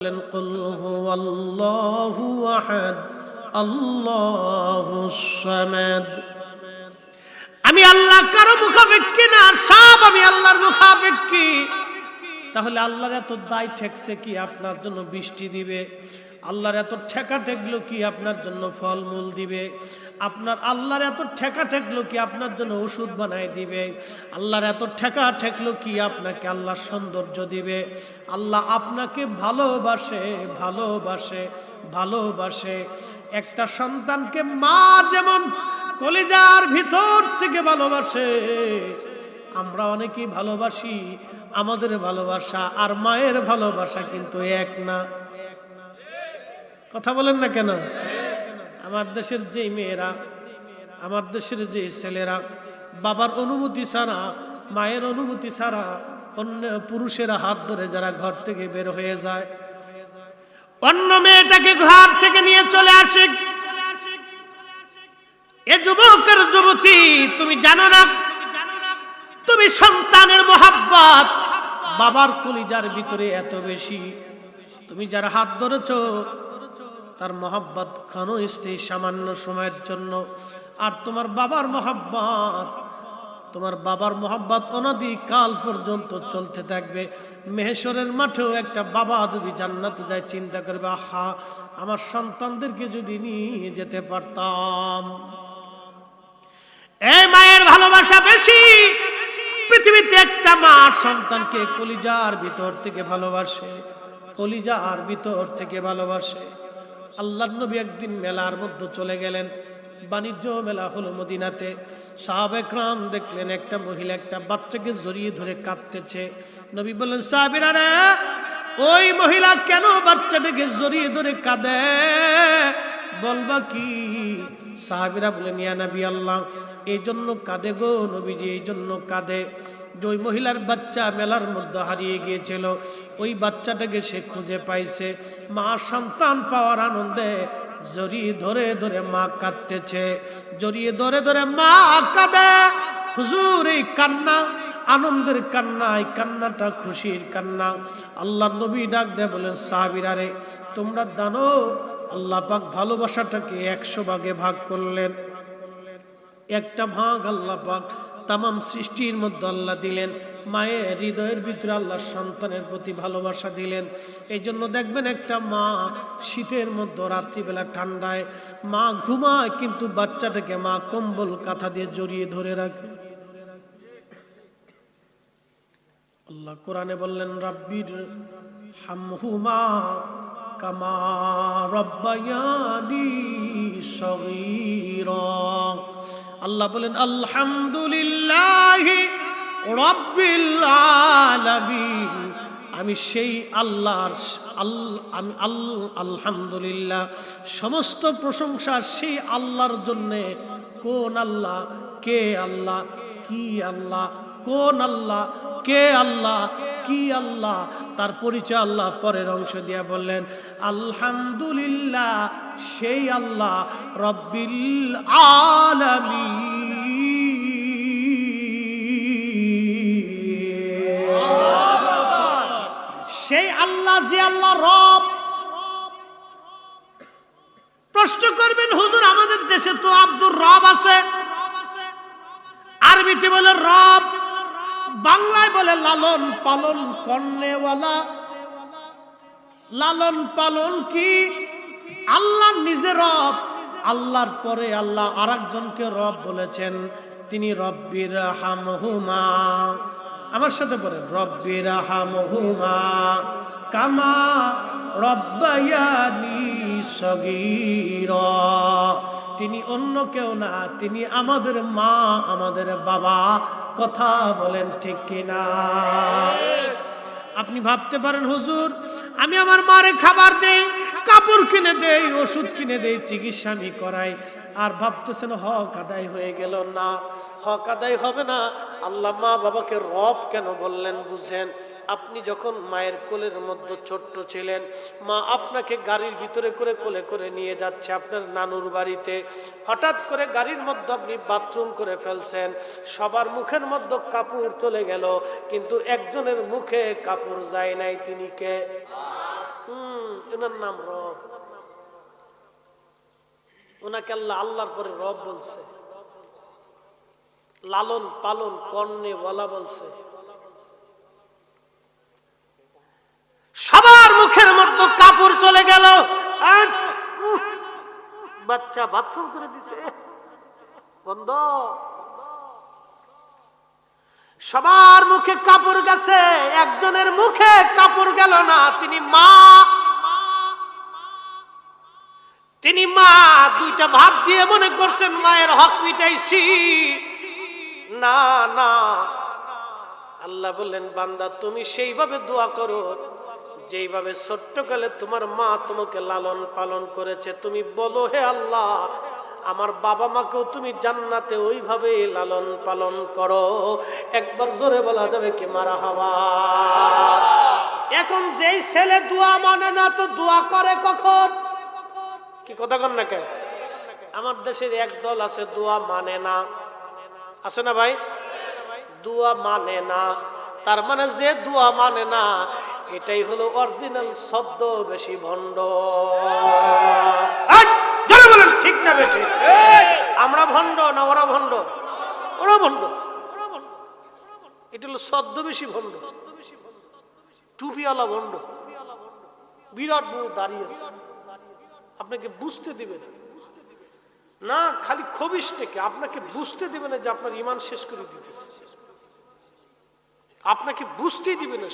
কুল হুয়াল্লাহু আহাদ আল্লাহুস সামাদ। আমি আল্লাহ কারো মুখাপেক্ষী না, সব আমি আল্লাহর মুখাপেক্ষী। তাহলে আল্লাহর এত দায় ঠেকছে কি আপনার জন্য বৃষ্টি দিবে? আল্লাহর এত ঠেকা ঠেকলো কি আপনার জন্য ফলমূল দিবে? আপনার আল্লাহর এত ঠেকা ঠেকলো কি আপনার জন্য ওষুধ বানায় দিবে? আল্লাহর এত ঠেকা ঠেকলো কি আপনাকে আল্লাহর সৌন্দর্য দিবে? আল্লাহ আপনাকে ভালোবাসে ভালোবাসে ভালোবাসে। একটা সন্তানকে মা যেমন কলিজার ভিতর থেকে ভালোবাসে, আমরা অনেকেই ভালোবাসি। আমাদের ভালোবাসা আর মায়ের ভালোবাসা কিন্তু এক না। কথা বলেন না কেন? আমার দেশের যে মেয়েরা, আমার দেশের যে ছেলেরা বাবার অনুমতি ছাড়া, মায়ের অনুমতি ছাড়া অন্য পুরুষেরা হাত ধরে যারা ঘর থেকে বের হয়ে যায়, অন্য মেয়েটাকে ঘর থেকে নিয়ে চলে আসে, এ যুবকের যুবতী তুমি জানো না, তুমি সন্তানের মোহাব্বত বাবার কলিজার ভিতরে এত বেশি। তুমি যারা হাত ধরেছো তার মোহাব্বত ক্ষণস্থায়ী, সামান্য সময়ের জন্য। আর তোমার বাবার মোহাব্বত, তোমার বাবার মোহাব্বত অনাদি কাল পর্যন্ত চলতে থাকবে। মেহেশরের মাঠেও একটা বাবা যদি জান্নাতে যায় চিন্তা করবে, আহা আমার সন্তানদেরকে যদি নিয়ে যেতে পারতাম। এই মায়ের ভালোবাসা বেশি। পৃথিবীতে একটা মা সন্তানকে কলিজার ভিতর থেকে ভালোবাসে, কলিজার ভিতর থেকে ভালোবাসে। আল্লাহর নবী একদিন মেলার মধ্যে চলে গেলেন, বাণিজ্য মেলা হলো মদিনাতে। সাহাবায়ে কেরাম দেখলেন একটা মহিলা একটা বাচ্চাকে জড়িয়ে ধরে কাঁদতেছে। নবী বললেন, সাহাবীরা রে, ওই মহিলা কেন বাচ্চাটাকে জড়িয়ে ধরে কাঁদে, বলবা কি? সাহাবীরা বলেন, ইয়া নবী আল্লাহ, এই জন্য কাঁদে গো নবীজি, এই জন্য কাঁদে যে ওই মহিলার বাচ্চা মেলার মধ্যে হারিয়ে গিয়েছিল, ওই বাচ্চাটাকে সে খুঁজে পাইছে। মা সন্তান পাওয়ার আনন্দে জড়িয়ে ধরে ধরে মা কাঁদতেছে, জড়িয়ে ধরে ধরে মা কাঁদে। হুজুর, এই কান্না আনন্দের কান্না, এই কান্নাটা খুশির কান্না। আল্লাহ নবী ডাক দেয় বলেন, সাহাবীরা রে, তোমরা জানো আল্লাহ পাক ভালোবাসাটাকে 100 ভাগে ভাগ করলেন। একটা ভাগ আল্লাহ পাক তামাম সৃষ্টির মধ্যে আল্লাহ দিলেন, মায়ের হৃদয়ের ভিতরে আল্লাহ সন্তানের প্রতি ভালোবাসা দিলেন। এই জন্য দেখবেন একটা মা শীতের মধ্যে রাত্রিবেলা ঠান্ডায় মা ঘুমায়, কিন্তু বাচ্চাটাকে মা কম্বল কাঁথা দিয়ে জড়িয়ে ধরে রাখে। আল্লাহ কোরআনে বললেন, রাব্বির হামহুমা কামা রব্বায়ানি সগীরা। আল্লাহ বলেন, আলহামদুলিল্লাহি রাব্বিল আলামিন। আমি সেই আল্লাহর আলহামদুলিল্লাহ, সমস্ত প্রশংসা সেই আল্লাহর জন্য। কোন আল্লাহ? কে আল্লাহ? কি আল্লাহ? কোন আল্লাহ? কে আল্লাহ? কি আল্লাহ? তার পরিচয় আল্লাহ পরের অংশ দিয়ে বললেন, আলহামদুলিল্লাহ সেই আল্লাহ রব্বিল আলামিন। সেই আল্লাহ যে আল্লাহ রব। প্রশ্ন করবেন, হুজুর আমাদের দেশে তো আব্দুর রব আছে, আরবিতে বলে রব, বাংলায় বলে লালন পালন করনেওয়ালা। লালন পালন কি? আল্লাহ নিজে রব, আল্লাহর পরে আল্লাহ আরেকজনকে রব বলেছেন, তিনি রব্বির হামহুমা। আমার সাথে বলেন, রব্বির হামহুমা কামা রব্বায়ানি সগীরা। তিনি অন্য কেউ না, তিনি আমাদের মা, আমাদের বাবা। কথা বলেন ঠিক কিনা? আপনি ভাবতে পারেন, হুজুর আমি আমার মারে খাবার দেই, কাপড় কিনে দেই, ওষুধ কিনে দেই, চিকিৎসা আমি করাই, আর ভাবতেছেন হক আদায় হয়ে গেল। না, হক আদায় হবে না। আল্লাহ মা বাবাকে রব কেন বললেন বুঝেন? আপনি যখন মায়ের কোলের মধ্যে ছোট্ট ছিলেন, মা আপনাকে গাড়ির ভিতরে করে কোলে করে নিয়ে যাচ্ছে আপনার নানুর বাড়িতে। হঠাৎ করে গাড়ির মধ্যে আপনি বাথরুম করে ফেলছেন, সবার মুখের মধ্যে কাপড় চলে গেল, কিন্তু একজনের মুখে কাপড় যায় নাই। তিনি কে? এনার নাম রব। ওনাকে আল্লাহ আল্লাহর পরে রব বলছে, লালন পালন কর্ণে বলা বলছে। সবার মুখের মধ্যে কাপড় চলে গেল, বাচ্চা বাথরুম করে দিছে বন্ধ। সবার মুখে কাপড় গেছে, একজনের মুখে কাপড় গেল না। তিনি মা দুইটা ভাত দিয়ে মনে করছেন মায়ের হক মিটাইছি। না না, আল্লাহ বললেন বান্দা তুমি সেইভাবে দোয়া করো যেইভাবে ছোট্টকালে তোমার মা তোমাকে লালন পালন করেছে। তুমি বলো হে আল্লাহ, আমার বাবা মাকেও তুমি জান্নাতে ওইভাবে লালন পালন করো। একবার জোরে বলা যাবে কি মারহাবা। এখন যেই ছেলে দোয়া মানে না তো দোয়া করে কখন? কি কথা কন না কে? আমার দেশের এক দল আছে দোয়া মানে না, আছে না ভাই? দোয়া মানে না, তার মানে যে দোয়া মানে না এটাই হলো অরিজিনাল শব্দ, বেশি ভণ্ড। বলেন ঠিক না বেশি? আমরা ভণ্ড না ওরা ভণ্ড? ওরা ভণ্ড। এটা হলো শব্দ বেশি ভণ্ড, টুপিওয়ালা ভণ্ড, বিরাট বড় দাঁড়িয়েছে, আপনাকে বুঝতে দিবে না। খালি খবিস থেকে আপনাকে বুঝতে দিবে না যে আপনার ঈমান শেষ করে দিতেছে, আপনাকে বুঝতেই দিবে না।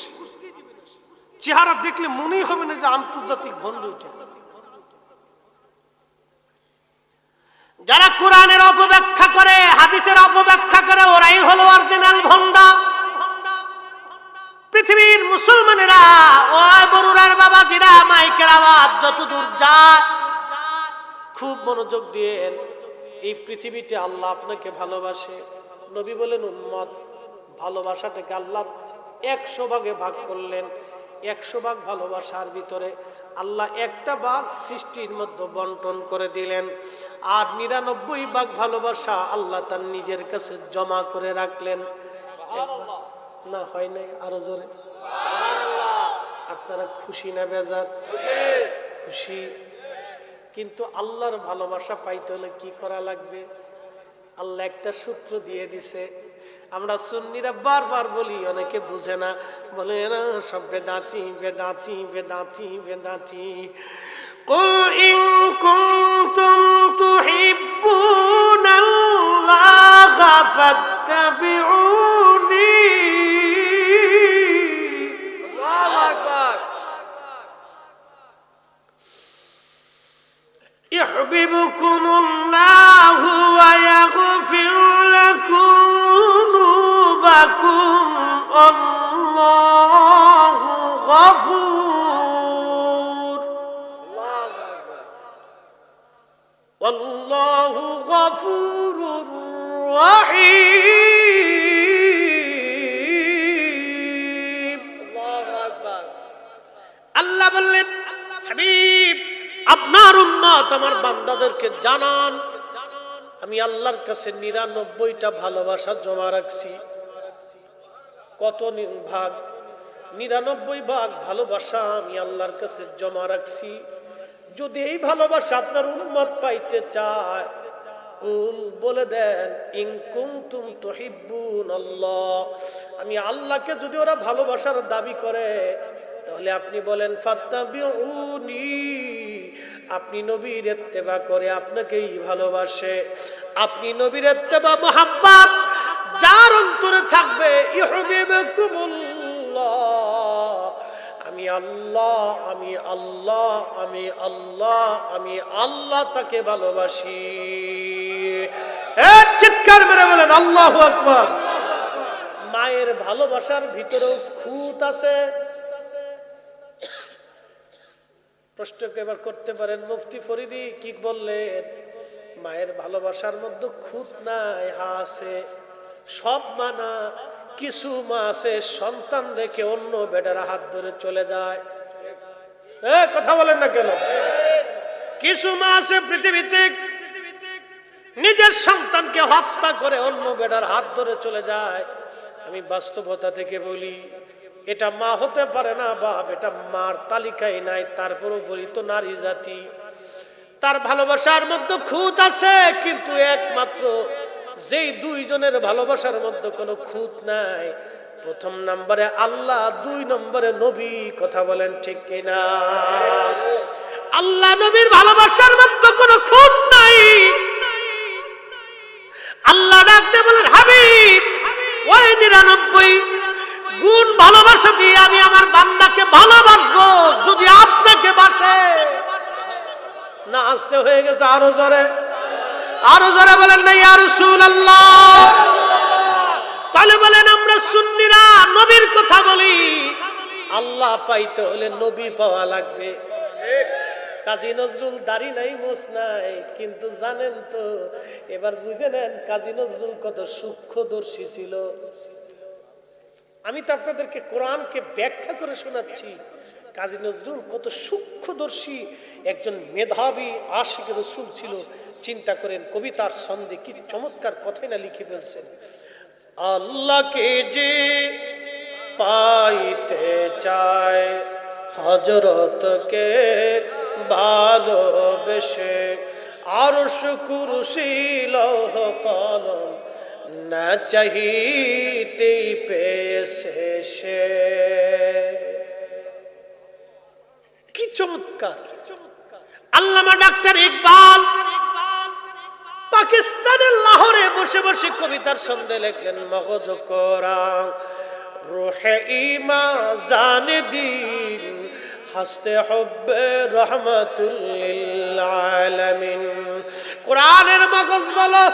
চেহারা দেখলে মনেই হবে না যে আন্তর্জাতিক ভণ্ড। উঠে যারা কোরআনের অপব্যাখ্যা করে, হাদিসের অপব্যাখ্যা করে, ওরাই হলো অরিজিনাল ভণ্ডা। পৃথিবীর মুসলমানেরা, ওই বরুরার বাবাজিরা, মাইকের আওয়াজ যতদূর যায় খুব মনোযোগ দিয়েন। এই পৃথিবীতে আল্লাহ আপনাকে ভালোবাসে। নবী বলেন উম্মত ভালোবাসাটাকে আল্লাহ 100 ভাগে ভাগ করলেন। 100 ভাগ ভালোবাসার ভিতরে আল্লাহ একটা ভাগ সৃষ্টির মধ্যে বন্টন করে দিলেন, আর 99 ভাগ ভালোবাসা আল্লাহ তার নিজের কাছে জমা করে রাখলেন। না হয় নাই? আরো জোরে আপনারা খুশি না বেজার? খুশি। কিন্তু আল্লাহর ভালোবাসা পাইতে হলে কি করা লাগবে? আল্লাহ একটা সূত্র দিয়ে দিছে। আমরা সুন্নিরা বারবার বলি, অনেকে বুঝে না, বলে না সব বেদাতি বেদাতি বেদাতি বেদাতি। কুল ইন কুনতুম তুহিব্বুনাল্লাহ ফাত্তাবিউনি। আল্লাহু আকবার। ইউহিব্বুকুমুল্লাহু ওয়া ইয়াগফির লাকুম যুনুবাকুম। আল্লাহু গফুর। আল্লাহু গফুরুর রহিম। আল্লাহ বললেন হাবিব আপনার উম্মত আমার বান্দাদেরকে জানান, আমি আল্লাহর কাছে 99টা ভালোবাসা জমা রাখছি। কত ভাগ? 99 ভাগ ভালোবাসা আমি আল্লাহর কাছে জমা রাখছি। যদি এই ভালোবাসা আপনার উম্মত পাইতে চায়, কুল বলে দেন ইন কুনতুম তুহিব্বুনাল্লাহ, আমি আল্লাহকে যদি ওরা ভালোবাসার দাবি করে তাহলে আপনি বলেন ফাত্তাবিউনি, আপনি নবীর ইত্তেবা করে আপনাকেই ভালোবাসে। আপনি নবীর ইত্তেবা মুহাব্বত যার অন্তরে থাকবে, ইউহিব্বুকুমুল্লাহ, আমি আল্লাহ আমি আল্লাহ আমি আল্লাহ আমি আল্লাহ তাকে ভালোবাসি। এক চিৎকার মেরে বলেন আল্লাহু আকবার। মায়ের ভালোবাসার ভিতরেও খুঁত আছে। প্রশ্ন এবার করতে পারেন মুফতি ফরিদি কি বললেন? মায়ের ভালোবাসার মধ্যে খুঁত নাই, হা আছে। সব মানা, কিছু মা আছে সন্তান রেখে অন্য বেটার হাত ধরে চলে যায়। কথা বলেন না কেন? কিছু মা আছে পৃথিবীতে নিজের সন্তানকে হত্যা করে অন্য বেটার হাত ধরে চলে যায়। আমি বাস্তবতা থেকে বলি, এটা মা হতে পারে না বাপ, এটা মার তালিকায় নাই, তারপরও বলি তো নারী জাতি। তার ভালোবাসার মধ্যে খুঁত আছে, কিন্তু একমাত্র যেই দুইজনের ভালোবাসার মধ্যে কোনো খুঁত নাই, প্রথম নম্বরে আল্লাহ, 2 নম্বরে নবী। কথা বলেন ঠিক কিনা? আল্লাহ নবীর ভালোবাসার মধ্যে কোনো খুঁত নাই। আল্লাহ ডাকতে বলেন, হাবিব ওই 99 গুণ ভালোবাসা দিয়ে আমি আমার বান্দাকে ভালোবাসবো যদি আপনাকে বাসে। না আসতে হয়ে গেছে, আরো জোরে বলেন না ইয়া রাসূলুল্লাহ। তাহলে বলেন আমরা সুন্নিরা নবীর কথা বলি, আল্লাহ পাইতে হলে নবী পাওয়া লাগবে। কাজী নজরুল দাড়ি নাই, মোছ নাই, কিন্তু জানেন তো, এবার বুঝে নেন কাজী নজরুল কত সূক্ষ্মদর্শী ছিল। আমি তো আপনাদেরকে কোরআনকে ব্যাখ্যা করে শোনাচ্ছি, কাজী নজরুল কত সূক্ষ্মদর্শী একজন মেধাবী আশিক রাসূল ছিল। চিন্তা করেন, কবিতার ছন্দে কি চমৎকার কথাই না লিখে ফেলছেন। আল্লাহকে যে পাইতে চায় হযরতকে ভালোবেসে, আরশ কুরসি লৌহ কলম না চাহিতেই পেয়েছে সে। কি চমৎকার! আল্লামা ডাক্তার ইকবাল পাকিস্তানের লাহোরে বসে বসে কবিতার ছন্দে লিখলেন, মগজ কোরআন রূহে ঈমান জানে দিন হাসতে হুব্বে রাহমাতুল লিল আলামিন। কোরআনের মগজ বলো,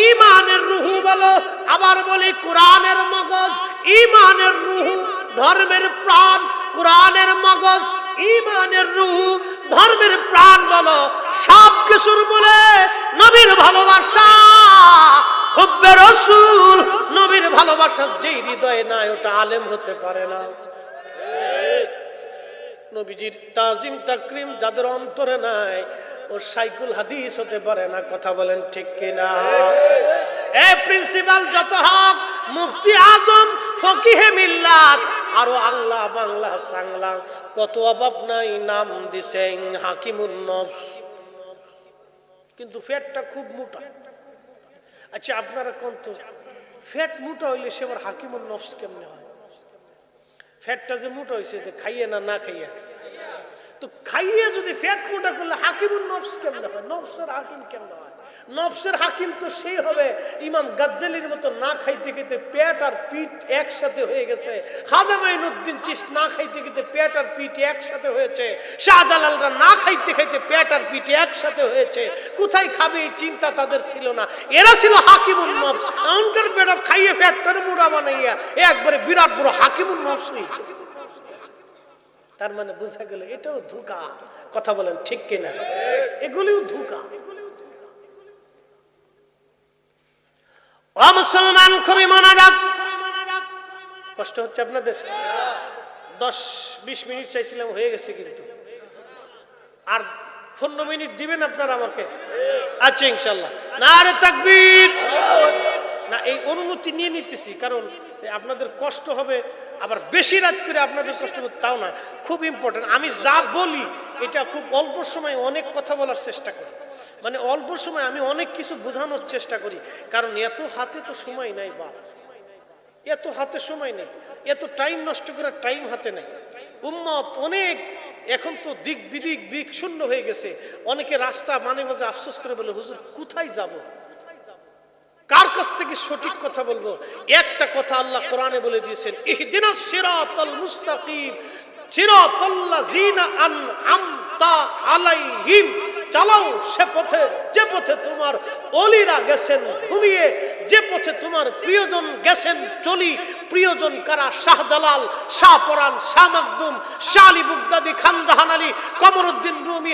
ঈমানের রূহ বলো। আবার বলি, কোরআনের মগজ, ঈমানের রূহ, ধর্মের প্রাণ। কোরআনের মগজ, ঈমানের রূহ, ধর্মের প্রাণ বলো। সব কিছুর মূলে নবীর ভালোবাসা, হুব্বে রাসূল। নবীর ভালোবাসা যেই হৃদয়ে নাই, ওটা আলেম হতে পারে না। নবীজির তাজিম তাকরিম যাদের অন্তরে নাই, ও শাইখুল হাদিস হতে পারে না। কথা বলেন ঠিক কিনা? এ প্রিন্সিপাল যত হক, মুফতি আজম, ফকিহে মিল্লাত, আরো আল্লাহ বাংলা সাংলা, কত অভাব নাই, নাম দিছেন হাকিমুন নফস, কিন্তু ফ্যাটটা খুব মোটা। আচ্ছা আপনারা কোন তো, ফ্যাট মোটা হইলে সে আবার হাকিমুন নফস কেমনে হয়? ফ্যাটটা যে মোটা হয়েছে, খাইয়ে না খাইয়ে? তো খাইয়ে যদি ফ্যাট মোটা করলে হাকিমুন নফস কেমনে হয়? নফসের হাকিম কেমনে হয়? নফসের হাকিম তো সেই হবে ইমাম গাজ্জালির মতো, না খাইতে খাইতে পেট আর পিঠ একসাথে হয়ে গেছে। খাজা মাইনুদ্দিন চিশতি না খাইতে খাইতে পেট আর পিঠ একসাথে হয়েছে। শাহজালালরা না খাইতে খাইতে পেট আর পিঠ একসাথে হয়েছে। কোথায় খাবে এই চিন্তা তাদের ছিল না। এরা ছিল হাকিমুন নফস। এমনকার পেট খাইয়ে পেটটারে মুড়া বানাইয়া একবারে বিরাট বড় হাকিমুন নফস হয়ে গেছে। তার মানে বোঝা গেল এটাও ধোঁকা। কথা বলেন ঠিক কিনা? এগুলিও ধোঁকা। ও মুসলমান, খুবই মনোযোগ। কষ্ট হচ্ছে আপনাদের? 10-20 মিনিট চাইছিলাম, হয়ে গেছে কিন্তু। আর 15 মিনিট দিবেন আপনারা আমাকে? আচ্ছা ইনশাআল্লাহ। নারে তাকবীর। না, এই অনুমতি নিয়ে নিতেছি, কারণ আপনাদের কষ্ট হবে, আবার বেশি রাত করে আপনাদের কষ্ট হবে তাও না। খুব ইম্পর্টেন্ট। আমি যা বলি এটা খুব অল্প সময় অনেক কথা বলার চেষ্টা করি, মানে অল্প সময় আমি অনেক কিছু বোঝানোর চেষ্টা করি, কারণ এত হাতে তো সময় নাই বাপ, এত হাতে সময় নেই, এত টাইম নষ্ট করার টাইম হাতে নেই। উম্মত অনেক এখন তো দিক বিদিক শূন্য হয়ে গেছে। অনেকে রাস্তা মানে মাঝে আফসোস করে বলে, হুজুর কোথায় যাব, কার কাছ থেকে সঠিক কথা বলবো? একটা কথা আল্লাহ কোরআনে বলে দিয়েছেন, ইহদিনাস সিরাতাল মুস্তাকিম সিরাতাল্লাযিনা আনআমতা আলাইহিম। চালাও সে পথে, যে পথে তোমার ওলিরা গেছেন ঘুমিয়ে, যে পথে তোমার প্রিয়জন গেছেন চলি। প্রিয়জন কারা? শাহজালাল, শাহপরান, শাহ মাকদুম, শাহ আলী বুগদাদি, খানজাহান আলী, কমরউদ্দিন রুমি,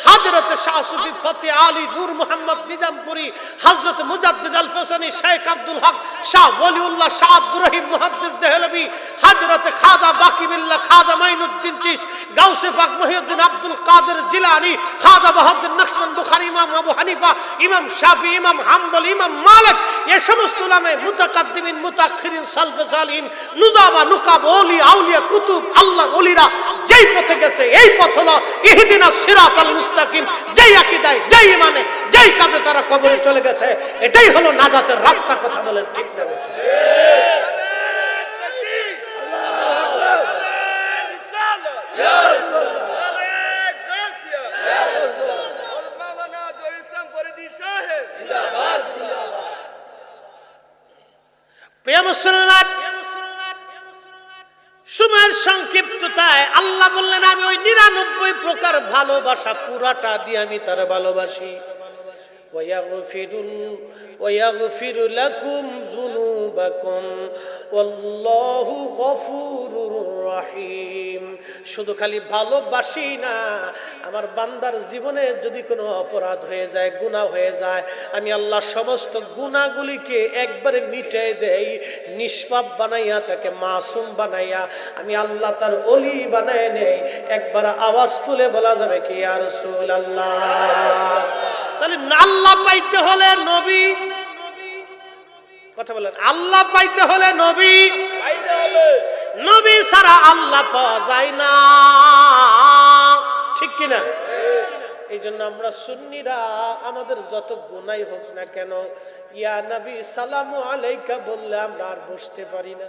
হযরতে শাহ সুফি ফতে আলী, নূর মোহাম্মদ নিজামপুরি, হযরতে মুজাদ্দিদ আল ফসানি, শেখ আব্দুল হক, শাহ ওলিউল্লাহ, শাহ আব্দুর রহিম মুহাদ্দিস দেহলভী, হযরতে খাজা বাকি বিল্লাহ, খাজা মাইনুদ্দিন চিশতি, গাউসে পাক মহিউদ্দিন ইবনে আব্দুল কাদের জিলানী, খাজা বাহাউদ্দিন নকশবন্দ, বুখারী, ইমাম আবু হানিফা, ইমাম শাফি, ইমাম হাম্বলি, ইমাম মালিক, এই সমস্ত উলামায়ে মুতাকাদ্দিমিন, মুতাআখিরিন, সালফে সালিহিন, নুজাবা, নুকাব, ওলি, আউলিয়া, কুতুব, আল্লাহর ওলিরা যেই পথে গেছে, এই পথ হলো ইহদিনাস সিরাতাল মুস্তাকিম। যেই আকীদায়, যেই ঈমানে, যেই কাজে তারা কবরে চলে গেছে, এটাই হলো নাজাতের রাস্তা। কথা বলেন ঠিক না? প্রিয় মুসলমান, সময়ের সংক্ষিপ্ততায় আল্লাহ বললেন, আমি ওই 99 প্রকার ভালোবাসা পুরাটা দিয়ে আমি তার ভালোবাসি। ওয়াগফিরু লাকুম যুনুবাকুম ওয়াল্লাহু গফুরুর রহিম। শুধু খালি ভালোবাসি না, আমার বান্দার জীবনে যদি কোনো অপরাধ হয়ে যায়, গুনাহ হয়ে যায়, আমি আল্লাহ সমস্ত গুনাহগুলিকে একবারে মিটিয়ে দেই, নিষ্পাপ বানাইয়া তাকে মাসুম বানাইয়া আমি আল্লাহ তার ওলি বানায় নেই। একবার আওয়াজ তুলে বলা যাবে কি ইয়া রাসূলুল্লাহ? তাহলে আল্লাহ পাইতে হলে নবী, কথা বলেন, আল্লাহ পাইতে হলে নবী, নবী ছাড়া আল্লাহ পাওয়া যায় না, ঠিক কিনা? এই জন্য আমরা সুন্নিরা আমাদের যত গুনাহ হোক না কেন, ইয়া নবী সালামু আলাইকা বললে আমরা আর বসতে পারি না।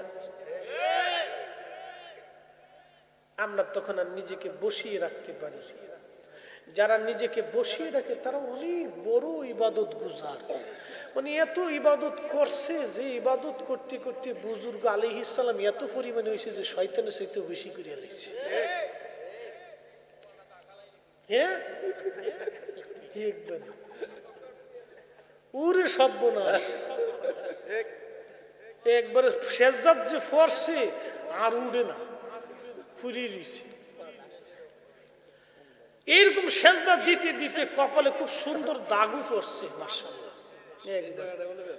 আমরা তখন আর নিজেকে বসিয়ে রাখতে পারি। যারা নিজেকে বসিয়ে রাখে তারা অনেক বড় ইবাদত গুজার, মানে এত ইবাদত করছে যে ইবাদত করতে করতে বুজুর্গ আলাইহিস সালাম এত পরিমাণে হয়েছে যে শয়তানের চাইতে বেশি করে আলাইছে। হ্যাঁ, একবার ওরে সর্বনাশ, একবারে সেজদাত যে ফরছে আর উড়ে না, ফুরিয়ে রয়েছে। এইরকম সেজদা দিতে দিতে কপালে খুব সুন্দর দাগু পড়ছে, মাশাআল্লাহ,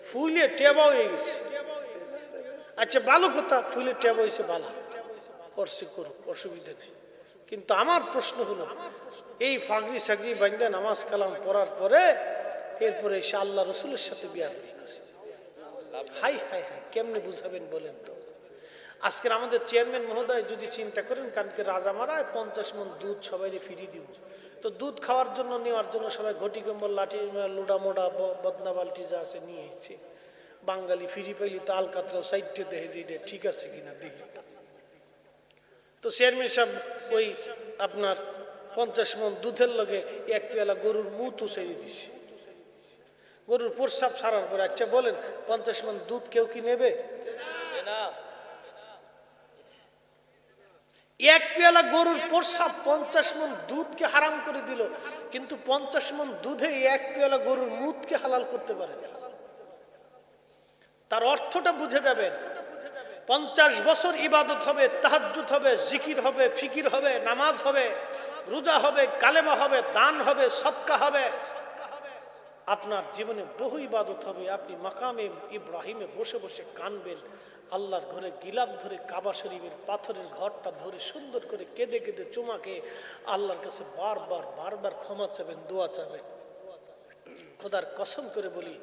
ফুলে টেবা হয়ে গেছে। আচ্ছা ভালো কথা, ফুলে টেবা হয়েছে, ভালো করছে, করুক, অসুবিধা নেই। কিন্তু আমার প্রশ্ন হলো, এই ফাগরি সাগরি বান্দা নামাজ কালাম পড়ার পরে এরপরে এসে আল্লাহ রসুলের সাথে বিয়াদবি করে, হাই হাই হাই, কেমনে বুঝাবেন বলেন তো? আজকের আমাদের চেয়ারম্যান মহোদয় যদি চিন্তা করেন, কালকে রাজা মারায় 50 মণ দুধ সবাই ফিরিয়ে দিব, তো দুধ খাওয়ার জন্য নেওয়ার জন্য সবাই ঘটি কম্বল লাঠি লোডা মোডা বদনা বালতি যা আছে নিয়ে এসেছে। বাঙালি ফিরি পাইলি তো আলকাতরাও সাইডে দেখে যে এটা ঠিক আছে কিনা দেখি। তো চেয়ারম্যান সাহেব ওই আপনার 50 মণ দুধের লগে 1 পেয়ালা গরুর মুতও ছেড়ে দিছে। গরুর প্রস্রাব সারার পরে, আচ্ছা বলেন 50 মণ দুধ কেউ কি নেবে? না। 1 পেয়ালা গরুর প্রস্রাব 50 মণ দুধকে হারাম করে দিল, কিন্তু 50 মণ দুধে 1 পেয়ালা গরুর মুতকে হালাল করতে পারে না। তার অর্থটা বুঝে যাবেন। 50 বছর ইবাদত হবে, তাহাজ্জুদ হবে, জিকির হবে, ফিকির হবে, নামাজ হবে, রোজা হবে, কালেমা হবে, দান হবে, সদকা হবে, আপনার জীবনে বহু ইবাদত হবে। আপনি মাকামে ইব্রাহিমে বসে বসে কানবেন, আল্লাহর ঘরে গিলাপ ধরে কাবা শরীফের পাথরের ঘরটা ধরে সুন্দর করে কেঁদে কেঁদে চুমাকে আল্লাহর কাছে বারবার বারবার ক্ষমা চাবেন, দোয়া চাবেন। খোদার কসম করে বলি,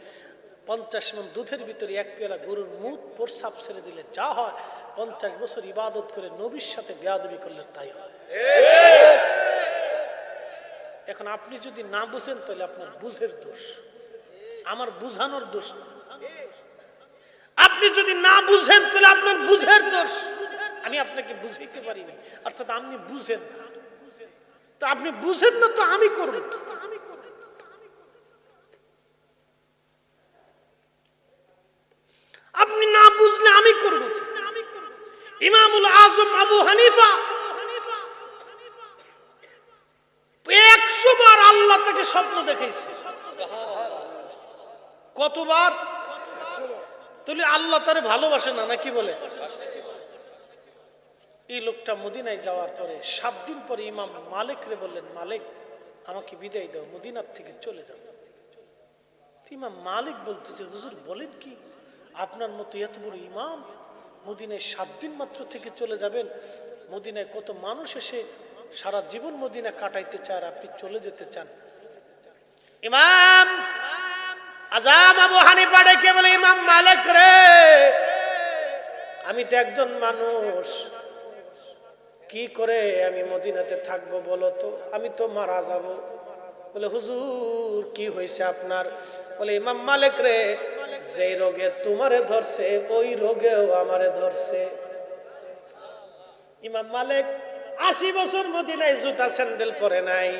50 মণ দুধের ভিতরে 1 পেয়ালা গরুর মুত প্রস্রাব ছেড়ে দিলে যা হয়, 50 বছর ইবাদত করে নবীর সাথে বেয়াদবি করলে তাই হয়। এখন আপনি যদি না বুঝেন তাহলে আপনার বুঝের দোষ, আমার বুঝানোর দোষ না। আপনি যদি না বুঝেন তাহলে আপনার বুঝের দোষ, আমি আপনাকে বুঝাইতে পারিনি, অর্থাৎ আপনি বুঝেন না। তো আপনি বুঝেন না তো আমি করব কি? আপনি না বুঝলে আমি করব কি? ইমামুল আজম আবু হানিফা 100 বার আল্লাহ থেকে স্বপ্ন দেখেছে। কতবার? তাহলে আল্লাহ তারে ভালোবাসে না নাকি বলে? এই লোকটা মদিনায় যাওয়ার পরে 7 দিন পরে ইমাম মালিক রে বললেন, মালিক আমাকে বিদায় দাও, মদিনার থেকে চলে যাও। ইমাম মালিক বলতেছে, হুজুর বলেন কি, আপনার মতো এত বড় ইমাম মদিনায় 7 দিন মাত্র থেকে চলে যাবেন? মদিনায় কত মানুষ এসে সারা জীবন মদিনা কাটাইতে চান, আপনি চলে যেতে চান। ইমাম আজম আবু হানিফা ডেকে বলে, ইমাম মালিক রে, আমি তো একজন মানুষ, কি করে আমি মদিনাতে থাকবো বলো তো, আমি তো মারা যাব। বলে, হুজুর কি হয়েছে আপনার? বলে, ইমাম মালিক রে, যে রোগে তোমারে ধরছে ওই রোগেও আমারে ধরছে। ইমাম মালিক 80 বছর মদিনায় জুতা স্যান্ডেল পরে নাই,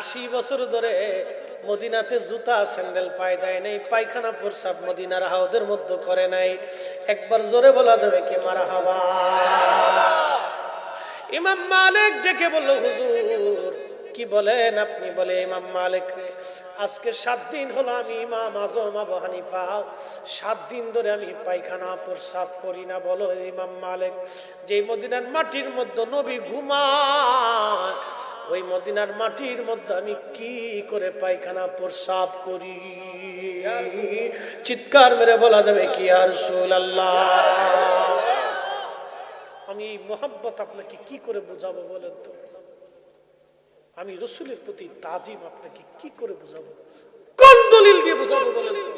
80 বছর ধরে মদিনাতে জুতা স্যান্ডেল পায় দেয় নাই, পায়খানা প্রস্রাব মদিনার হাউদের মধ্যে করে নাই। একবার জোরে বলা যাবে কি মারহাবা? ইমাম মালিক ডেকে বলল, হুজুর কি বলেন আপনি? বলে, ইমাম মালিক রে, আজকে 7 দিন হলো আমি ইমাম আজম আবু হানিফা 7 দিন ধরে আমি পায়খানা প্রস্রাব করি না। বলো ইমাম মালিক, যে মদিনার মাটির মধ্যে নবী ঘুমায়, ওই মদিনার মাটির মধ্যে আমি কি করে পায়খানা প্রস্রাব করি? চিৎকার মেরে বলা যাবে কি ইয়া রাসূলুল্লাহ? আমি এই মোহাব্বত আপনাকে কি করে বোঝাবো বলেন তো? আমি রসুলের প্রতি তাজিম আপনাকে কি করে বোঝাবো? কোন দলিল দিয়ে বোঝাবো বলেন তো?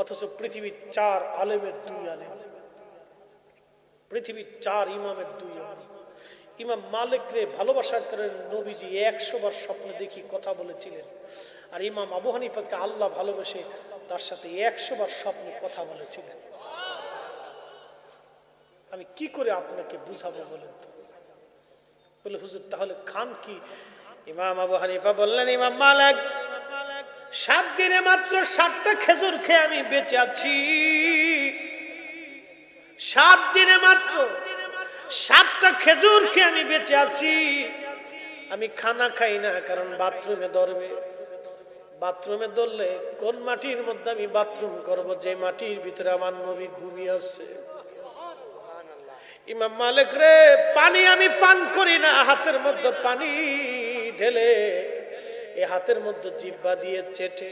অথচ পৃথিবীর 4 আলেমের 2 আলেম, পৃথিবীর 4 ইমামের 2 ইমাম। ইমাম মালিক রে ভালোবাসা করেন নবীজি 100 বার স্বপ্নে দেখি কথা বলেছিলেন, আর ইমাম আবু হানিফাকে আল্লাহ ভালোবেসে তার সাথে 100 বার স্বপ্নে কথা বলেছিলেন। আমি কি করে আপনাকে বুঝাবো বলেন তো? বলে, হুজুর তাহলে খান কি? ইমাম আবু হানিফা বললেন, ইমাম মালিক, 7 দিনে মাত্র 7টা খেজুর খেয়ে আমি বেঁচে আছি। 7 দিনে মাত্র 7টা খেজুর খেয়ে আমি বেঁচে আছি। আমি খানা খাই না, কারণ বাথরুমে ধরবে। বাথরুমে ধরলে কোন মাটির মধ্যে আমি বাথরুম করব, যে মাটির ভিতরে আমার নবী ঘুমিয়ে আছে। ইমাম মালিক রে, পানি আমি পান করি না, হাতের মধ্যে পানি ঢেলে এই হাতের মধ্যে জিহ্বা দিয়ে চেটে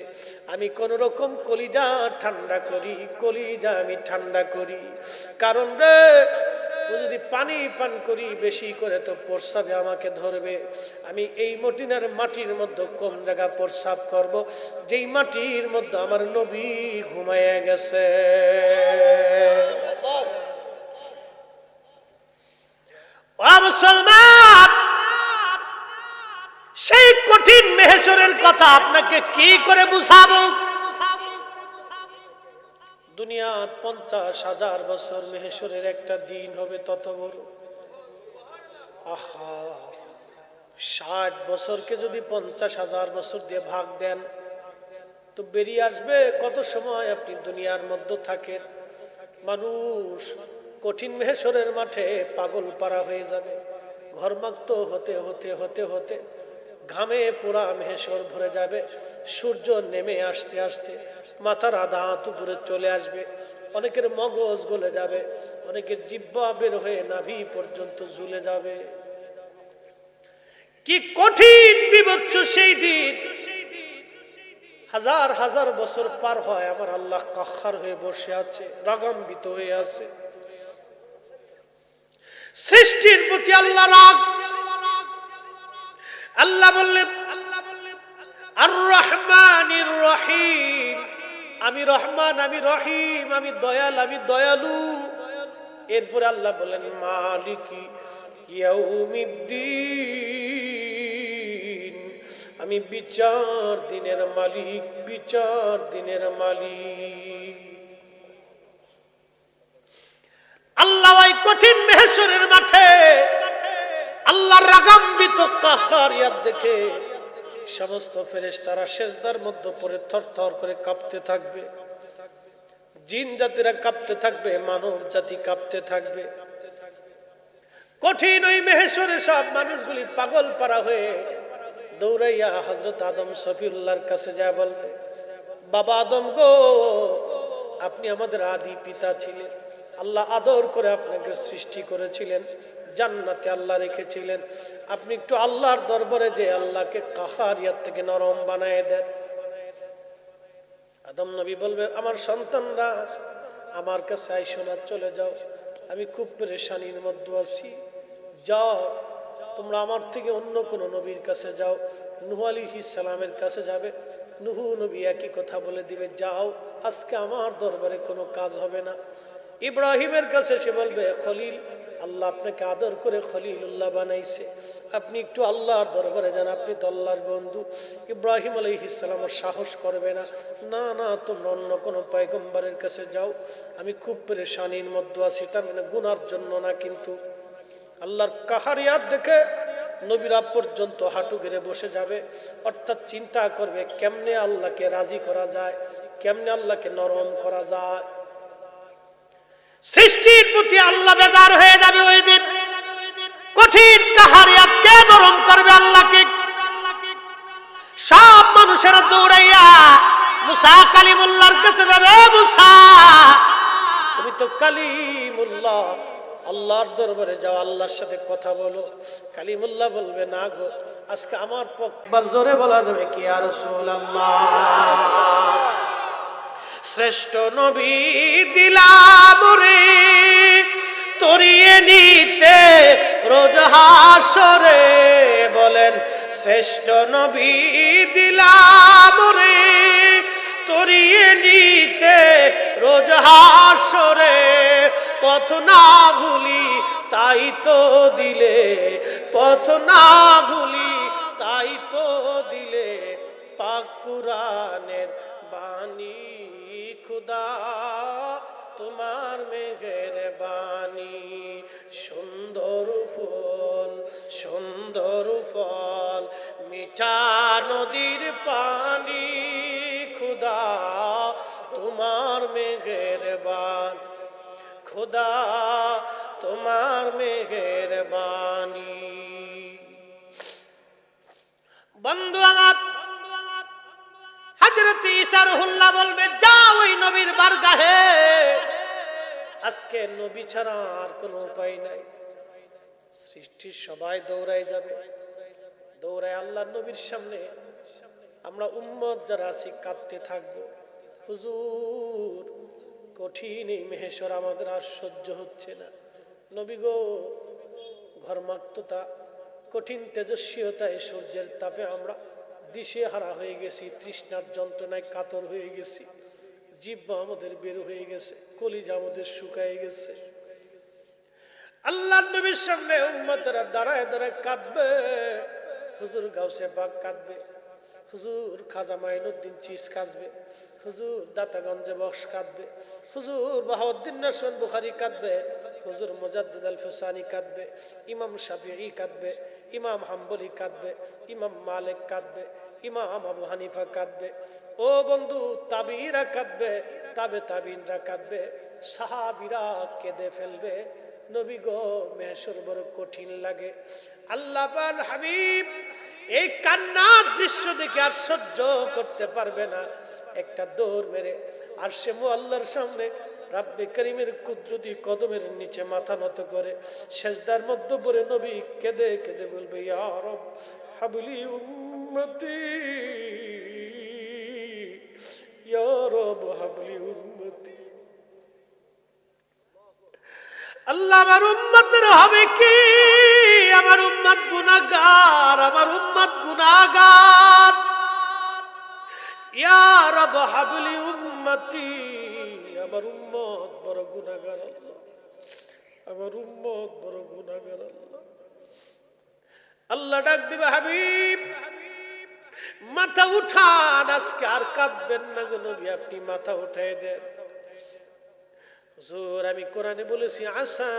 আমি কোন রকম কলিজা ঠান্ডা করি, কলিজা আমি ঠান্ডা করি। কারণ রে, যদি পানি পান করি বেশি করে তো প্রস্রাবে আমাকে ধরবে। আমি এই মদিনার মাটির মধ্যে কোন জায়গা প্রস্রাব করব, যেই মাটির মধ্যে আমার নবী ঘুমাইয়া গেছে। মুসলমান, সেই কঠিন মেহশরের কথা আপনাকে কি করে বুঝাবো? দুনিয়ার 50,000 বছর মেহশরের একটা দিন হবে তত বড়। আহা, 60 বছরকে যদি 50,000 বছর দিয়ে ভাগ দেন তো বেরিয়ে আসবে কত সময় আপনি দুনিয়ার মধ্যে থাকেন। মানুষ কঠিন মেহশরের মাঠে পাগল পারা হয়ে যাবে। ঘর্মাক্ত হতে হতে হতে হতে ঘামে পোড়া মেহশর ভরে যাবে। সূর্য নেমে আসতে আসতে মাথার আধা হাত উপরে চলে আসবে। অনেকের মগজ গলে যাবে, অনেকের জিহ্বা বের হয়ে নাভি পর্যন্ত ঝুলে যাবে। কি কঠিন বিভৎস সেই দিন! হাজার হাজার বছর পার হয়, আমার আল্লাহ কাহ্হার হয়ে বসে আছে, রাগান্বিত হয়ে আছে। সৃষ্টির প্রতি আল্লাহ রাগ। আল্লাহ বললেন আর রহমানির রহিম, আমি রহমান, আমি রহিম, আমি দয়াল, আমি দয়ালু। এরপরে আল্লাহ বলেন মালিকি ইয়াউমিদ্দিন, আমি বিচার দিনের মালিক, বিচার দিনের মালিক। আল্লাহ ওই কঠিন মেহশরের মাঠে আল্লাহর রাগান্বিত কাহ্হারিয়াত দেখে সমস্ত ফেরেশতারা সিজদার মধ্যে পড়ে থরথর করে কাঁপতে থাকবে। জিন জাতিরা কাঁপতে থাকবে, মানব জাতি কাঁপতে থাকবে। কঠিন ওই মেহশরে সব মানুষগুলি পাগল পারা হয়ে দৌড়াইয়া হযরত আদম সফিউল্লাহর কাছে যায় বলবে, বাবা আদম গো, আপনি আমাদের আদি পিতা ছিলেন, আল্লাহ আদর করে আপনাকে সৃষ্টি করেছিলেন, জান্নাতে আল্লাহ রেখেছিলেন। আপনি একটু আল্লাহর দরবারে যে আল্লাহকে কাহ্হারিয়াত থেকে নরম বানায় দেন। আদম নবী বলবে, আমার সন্তানরা আমার কাছে আইসো না, চলে যাও, আমি খুব পেরেশানির মধ্যে আছি। যাও তোমরা আমার থেকে অন্য কোন নবীর কাছে যাও, নূহ আলাইহিস সালামের কাছে যাবে, নূহ নবী একই কথা বলে দিবে, যাও আজকে আমার দরবারে কোনো কাজ হবে না। ইব্রাহিমের কাছে সে বলবে, খলিল, আল্লাহ আপনাকে আদর করে খলিলুল্লাহ বানাইছে, আপনি একটু আল্লাহর দরবারে যান, আপনি তো আল্লাহর বন্ধু। ইব্রাহিম আলাইহিস সালামের সাহস করবে না, না না তোমরা অন্য কোনো পয়গম্বরের কাছে যাও, আমি খুব পেরেশানির মধ্যে আছি। তার মানে গুনার জন্য না, কিন্তু আল্লাহর কাহারিয়াত দেখে নবীরা পর্যন্ত হাঁটু গেড়ে বসে যাবে, অর্থাৎ চিন্তা করবে কেমনে আল্লাহকে রাজি করা যায়, কেমনে আল্লাহকে নরম করা যায়। সৃষ্টির প্রতি আল্লাহ বেজার হয়ে যাবে ওই দিন। কঠিন কাহারিয়াতকে নরম করবে আল্লাহকে। সব মানুষেরা দৌড়াইয়া মুসা কালিমুল্লাহর কাছে যাবে, মুসা তুমি তো কালিমুল্লাহ, আল্লাহর দরবারে যাও, আল্লাহর সাথে কথা বলো। কালিমুল্লাহ বলবে, না গো, আজকে আমার পক্ষবার জোরে বলা যাবে কি ইয়া রাসূলুল্লাহ, শ্রেষ্ঠ নবী দিলাম রে তরিয়ে নিতে রোজ হাসরে। বলেন, শ্রেষ্ঠ নবী দিলাম রে তরিয়ে নিতে রোজ হাসরে। পথ না ভুলি তাই তো দিলে, পথ না ভুলি তাই তো দিলে পাক কুরআনের বাণী। খুদা তোমার মেঘের বাণী, সুন্দর ফুল সুন্দর ফল মিঠা নদীর পানি। খুদা তোমার মেঘের বাণী, খুদা তোমার মেঘের বাণী। বন্ধু আমার, হযরত ঈসা রুহুল্লাহ বলবে, যাও ওই নবীর বারগাহে। আজকে নবী ছাড়া আর কোনো উপায় নাই। সৃষ্টির সবাই দৌড়ায় যাবে, দৌড়ায় আল্লাহর নবীর সামনে। আমরা উম্মত যারা আছি কাঁদতে থাকবো, হুজুর কঠিন এই মেহেশর আমাদের আর সহ্য হচ্ছে না। নবী গো, ঘর্মাক্ততা, কঠিন তেজস্বীয়তায় সূর্যের তাপে আমরা দিশেহারা হয়ে গেছি, তৃষ্ণার যন্ত্রণায় কাতর হয়ে গেছি, জিহ্বা আমাদের বের হয়ে গেছে, কলিজা আমাদের শুকায় গেছে। আল্লাহর নবীর সামনে উম্মতেরা দাঁড়ায় দাঁড়ায় কাঁদবে। হুজুর গাউসে পাক কাঁদবে, হুজুর খাজা মাইনুদ্দিন চিস কাঁদবে, হুজুর দাতাগঞ্জে বক্স কাঁদবে, হুজুর বাহাউদ্দিন নাসরুল বুখারী কাঁদবে, হুজুর মুজাদ্দিদ আল ফুসানি কাঁদবে, ইমাম শাফিঈ কাঁদবে, ইমাম হাম্বলি কাঁদবে, ইমাম মালিক কাঁদবে, ইমাম আবু হানিফা কাঁদবে। ও বন্ধু, তাবিরা কাঁদবে, তাবিনরা কাঁদবে, সাহাবীরা কেঁদে ফেলবে। নবী গো, মেহশর বড় কঠিন লাগে। আল্লাহ পাক হাবিব এই কান্নার দৃশ্য দেখে আর সহ্য করতে পারবে না, একটা দৌড় মেরে আরশে মুআল্লার সামনে রাব্বে করিমের কুদরতি কদমের নিচে মাথা নত করে সেজদার মধ্যে পড়ে নবী কেঁদে কেঁদে বলবে, ইয়া রব হাবলি উম্মতি, ইয়া রব হাবলি উম্মতি। আল্লাহ, আমার উম্মতের হবে কি? আমার উম্মত গুনাহগার, আমার উম্মত গুনাহগার। ইয়া রব হাবলি উম্মতি, আমার উম্মত বড় গুনাহগার আল্লাহ, আমার উম্মত বড় গুনাহগার আল্লাহ। আল্লাহ ডাক দিবে, হাবিব মাথা উঠান, আজকে আর কাঁদবেন না গো নবী, আপনি মাথা উঠায় দেন। হুজুর, আমি কোরআনে বলেছি, আসা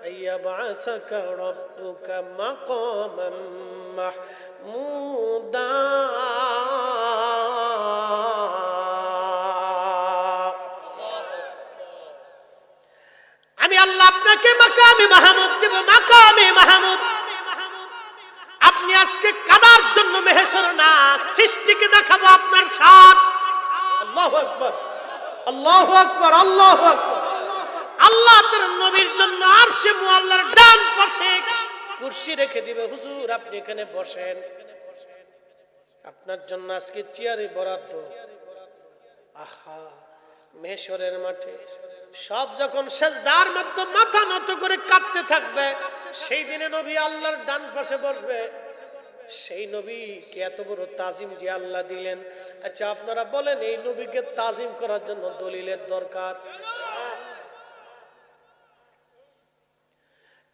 আইয়া বাসাকা রব্বুকা মাকামান মাহমুদা। আমি আল্লাহ আপনাকে মাকামে মাহমুদ দেব, মাকামে মাহমুদ। আপনি আজকে কাদার জন্য মেহেশর না, সৃষ্টিকে দেখাবো আপনার শান। আল্লাহু আকবার, আল্লাহু আকবার, আল্লাহু আকবার। আল্লাহ তার নবীর জন্য আরশে মুআল্লার ডান পাশে কুরসি রেখে দিবে, হুজুর আপনি এখানে বসেন, আপনার জন্য আজকে চেয়ারে বরাদ্দ। আহা, মেহেশরের মাঠে সব যখন সেজদার মধ্যে মাথা নত করে কাঁদতে থাকবে, সেই দিনে নবী আল্লাহর ডান পাশে বসবে। সেই নবীকে এত বড় তাজিম যে আল্লাহ দিলেন। আচ্ছা আপনারা বলেন, এই নবীকে তাজিম করার জন্য দলিলের দরকার?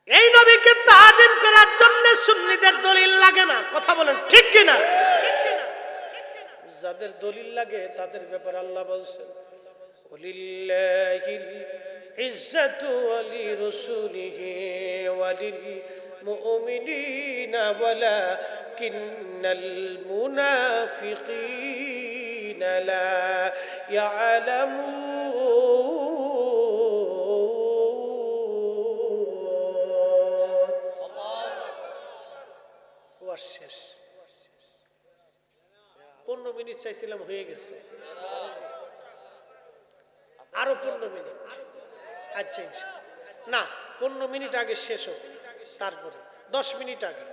এই নবীকে তাজিম করার জন্য সুন্নিদের দলিল লাগে না? কথা বলেন ঠিক কিনা? যাদের দলিল লাগে তাদের ব্যাপারে আল্লাহ বলছেন, ওয়ালিল্লাহিল ইজ্জাতু ওয়ালি রাসূলিহি ওয়ালিল মুমিনিনা ওয়ালাকিন্নাল মুনাফিকিনা লা ইয়ালামুন। শেষ। 15 মিনিট চাইছিলাম, হয়ে গেছে, আরো 15 মিনিট। আচ্ছা না, 15 মিনিট আগে শেষ হোক, তারপরে 10 মিনিট আগে,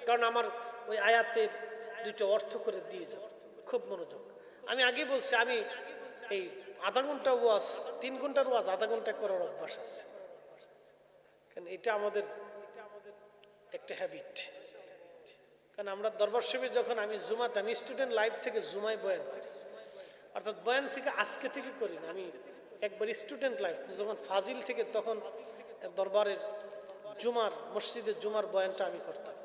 কারণ আমার ওই আয়াতের দুটো অর্থ করে দিয়ে যাব। খুব মনোযোগ। আমি আগে বলছি, আমি এই আধা ঘন্টা ওয়াজ, 3 ঘন্টার ওয়াজ আধা ঘন্টা করার অভ্যাস আছে, কারণ এটা আমাদের একটা হ্যাবিট। কারণ আমরা দরবার শরীফে যখন আমি জুমাতে, আমি স্টুডেন্ট লাইফ থেকে জুমায় বয়ান করি, অর্থাৎ বয়ান থেকে আজকে থেকে করি না, আমি একবার স্টুডেন্ট লাইফ যখন ফাজিল থেকে, তখন দরবারের জুমার মসজিদের জুমার বয়ানটা আমি করতাম।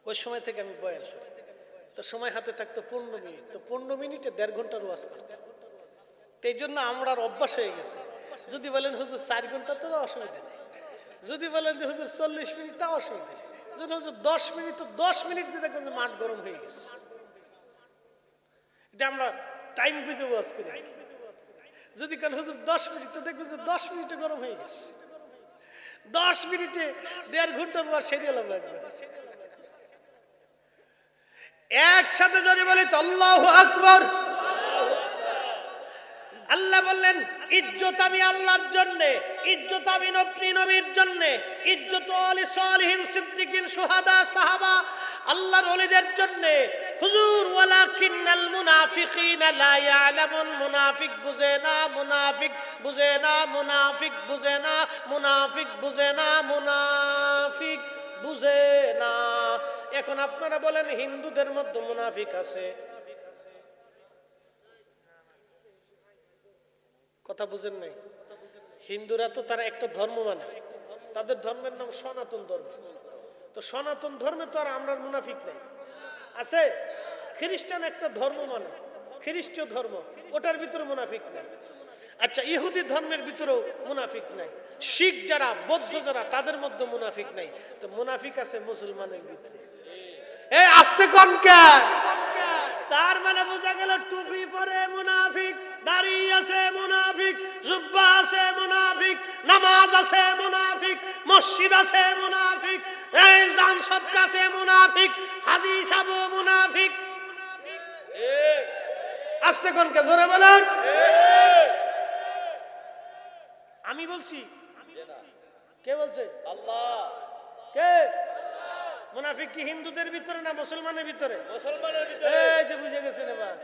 ওই সময় থেকে আমি বয়ান করি। তো সময় হাতে থাকতো 15 মিনিট, তো 15 মিনিটে 1.5 ঘন্টার ওয়াজ করতাম। তো এই জন্য আমরা অভ্যাস হয়ে গেছে। যদি বলেন হুজুর 4 ঘন্টা, তো অসুবিধা নেই। যদি বলেন যে হুজুর 40 মিনিট, তা অসুবিধা নেই। যদি হুজুর 10 মিনিট, তো 10 মিনিট দিয়ে দেখবেন যে মাঠ গরম হয়ে গেছে। এটা আমরা টাইম বুঝে ওয়াজ করি। যদি কেন হুজুর 10 মিনিট, তো দেখবেন যে 10 মিনিটে গরম হয়ে গেছে। 10 মিনিটে 1.5 ঘন্টার ওয়াজ সেরে এলাম একবার। একসাথে যদি বলি তো আল্লাহু আকবার। আল্লাহ বললেন, ইজ্জত আমি আল্লাহর জন্য, ইজ্জত আমি নবীর জন্য, ইজ্জত আলী সালিহিন সিদ্দিকিন শুহাদা সাহাবা আল্লাহর ওলিদের জন্য। হুজুর ওয়ালাকিন্নাল মুনাফিকিনা লা ইয়ালামুন। মুনাফিক বুঝে না, মুনাফিক বুঝে না, মুনাফিক বুঝে না, মুনাফিক বুঝে না, মুনাফিক বুঝে না। এখন আপনারা বলেন, হিন্দুদের মধ্যে মুনাফিক আছে? কথা বুঝেন নাই? হিন্দুরা তো তারা একটা ধর্ম মানে, তাদের ধর্মের নাম সনাতন ধর্ম। তো সনাতন ধর্মে তো আর আমরা মুনাফিক নাই, আছে? খ্রিস্টান একটা ধর্ম মানে, খ্রিস্টীয় ধর্ম, ওটার ভিতরে মুনাফিক নাই। আচ্ছা, ইহুদি ধর্মের ভিতরেও মুনাফিক নাই। শিখ যারা, বৌদ্ধ যারা, তাদের মধ্যে মুনাফিক নাই। তো মুনাফিক আছে মুসলমানের ভিতরে। এই আস্তে কোন কে? তার মানে বোঝা গেল, টুপি পরে মুনাফিক, দাড়ি আছে মুনাফিক, জুব্বা আছে মুনাফিক, নামাজ আছে মুনাফিক, মসজিদ আছে মুনাফিক, এই দান সদকা আছে মুনাফিক, হাজি সাহেব মুনাফিক। আস্তে কোন কে? জোরে বলেন। আমি বলছি? কে বলছে? আল্লাহ। কে? মুনাফিক কি হিন্দুদের ভিতরে না মুসলমানের ভিতরে? মুসলমানের ভিতরে। এই যে বুঝে গেছেন এবার।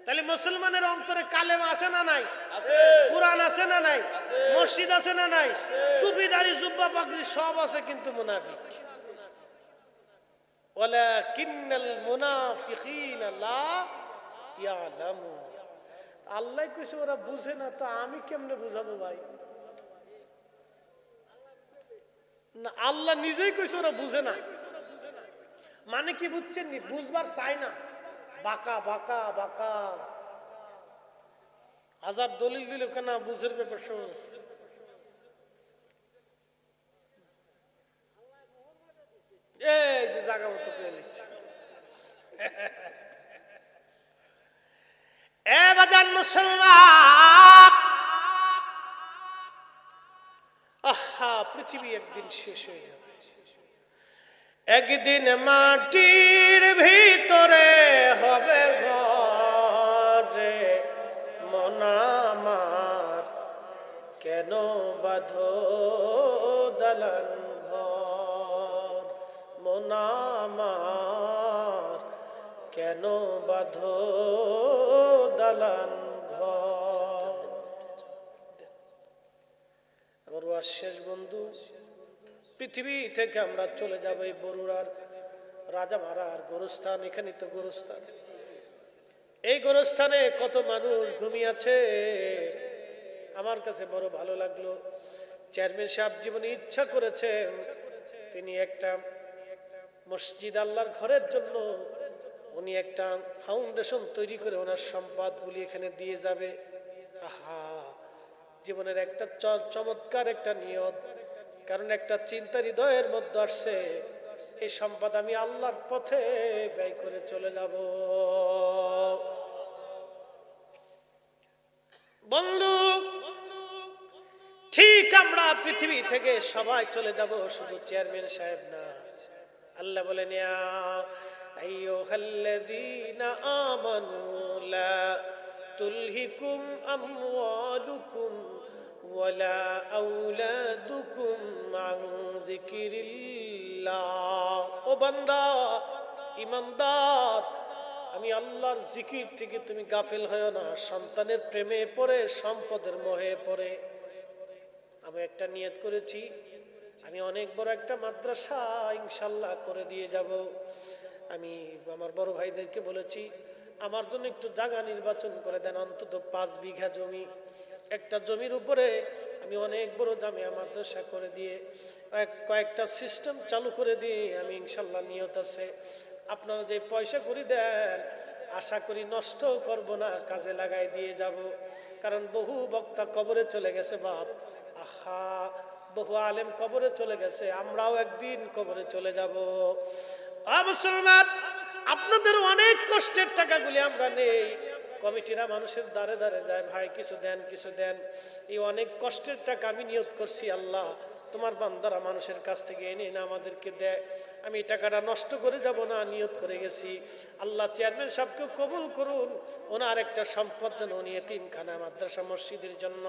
তাহলে মুসলমানের অন্তরে কালেমা আছে না নাই? আছে। কুরআন আছে না নাই? আছে। মসজিদ আছে না নাই? টুপি দাড়ি জুব্বা পাগড়ি সব আছে, কিন্তু মুনাফিক। ওয়ালাকিন্নাল মুনাফিকিনা লা ইয়ালামুন। আল্লাহ কইছে ওরা বুঝে না, তো আমি কেমনে বুঝাবো ভাই? না, আল্লাহ নিজেই কইছে ওরা বুঝে না। মানে কি বুঝছেন? বুঝবার চাই না, বাঁকা বাঁকা বাঁকা। হাজার দলিল দিল কেন বুঝের ব্যাপার সহজ। এই যে জায়গা মতো পেয়ে লিখছে। এ বাজান মুসলমান, আহা, পৃথিবী একদিন শেষ হয়ে যাবে। একদিন মাটির ভিতরে হবে ঘরে, মন আমার কেন বাঁধো দালান ঘর, মন আমার কেন বাঁধো দালান ঘর। দুয়ার শেষ বন্ধু, পৃথিবী থেকে আমরা চলে যাব এই বরুড়ার রাজামারার গোরস্থান। এখানে তো গোরস্থান, এই গোরস্থানে কত মানুষ ঘুমিয়ে আছে। আমার কাছে বড় ভালো লাগলো, চেয়ারম্যান সাহেব জীবনে ইচ্ছা করেছেন তিনি একটা মসজিদ আল্লাহর ঘরের জন্য উনি একটা ফাউন্ডেশন তৈরি করে ওনার সম্পদগুলি এখানে দিয়ে যাবে। আহা, জীবনের একটা চমৎকার একটা নিয়ত। কারণ একটা চিন্তা হৃদয়ের মধ্যে আসছে, এই সম্পদ আমি আল্লাহর পথে ব্যয় করে চলে যাব। বন্ধু, ঠিক আমরা পৃথিবী থেকে সবাই চলে যাব, শুধু চেয়ারম্যান সাহেব না। আল্লাহ বলেন, ইয়া আইয়ুহাল্লাযীনা আমানু লা তুলহিকুম আমওয়ালুকুম ওয়ালা আওলাদুকুম আন যিকরিল্লাহ। ও বান্দা, ঈমানদার, আমি আল্লাহর জিকির থেকে তুমি গাফিল হয়ো না। সন্তানের প্রেমে পড়ে, সম্পদের মোহে পড়ে। আমি একটা নিয়ত করেছি, আমি অনেক বড় একটা মাদ্রাসা ইনশাল্লাহ করে দিয়ে যাব। আমি আমার বড় ভাইদেরকে বলেছি, আমার জন্য একটু জায়গা নির্বাচন করে দেন, অন্তত 5 বিঘা জমি। একটা জমির উপরে আমি অনেক বড় জামিয়া মাদ্রাসা করে দিয়ে কয়েকটা সিস্টেম চালু করে দিয়ে আমি ইনশাল্লাহ নিয়ত আছে। আপনারা যে পয়সা করে দেন, আশা করি নষ্ট করব না, কাজে লাগাই দিয়ে যাব। কারণ বহু বক্তা কবরে চলে গেছে বাপ, আহা, বহু আলেম কবরে চলে গেছে, আমরাও একদিন কবরে চলে যাব। মুসলমান, আপনাদের অনেক কষ্টের টাকাগুলি আমরা নেই। কমিটিরা মানুষের দ্বারে দ্বারে যায়, ভাই কিছু দেন, কিছু দেন। এই অনেক কষ্টের টাকা আমি নিয়ত করছি, আল্লাহ তোমার বান্দারা মানুষের কাছ থেকে এনে না আমাদেরকে দেয়, আমি এই টাকাটা নষ্ট করে যাব না, নিয়ত করে গেছি। আল্লাহ চেয়ারম্যান সাহেবকে কবুল করুন, ওনার একটা সম্পদ যেন উনি এতিমখানা মাদ্রাসা মসজিদের জন্য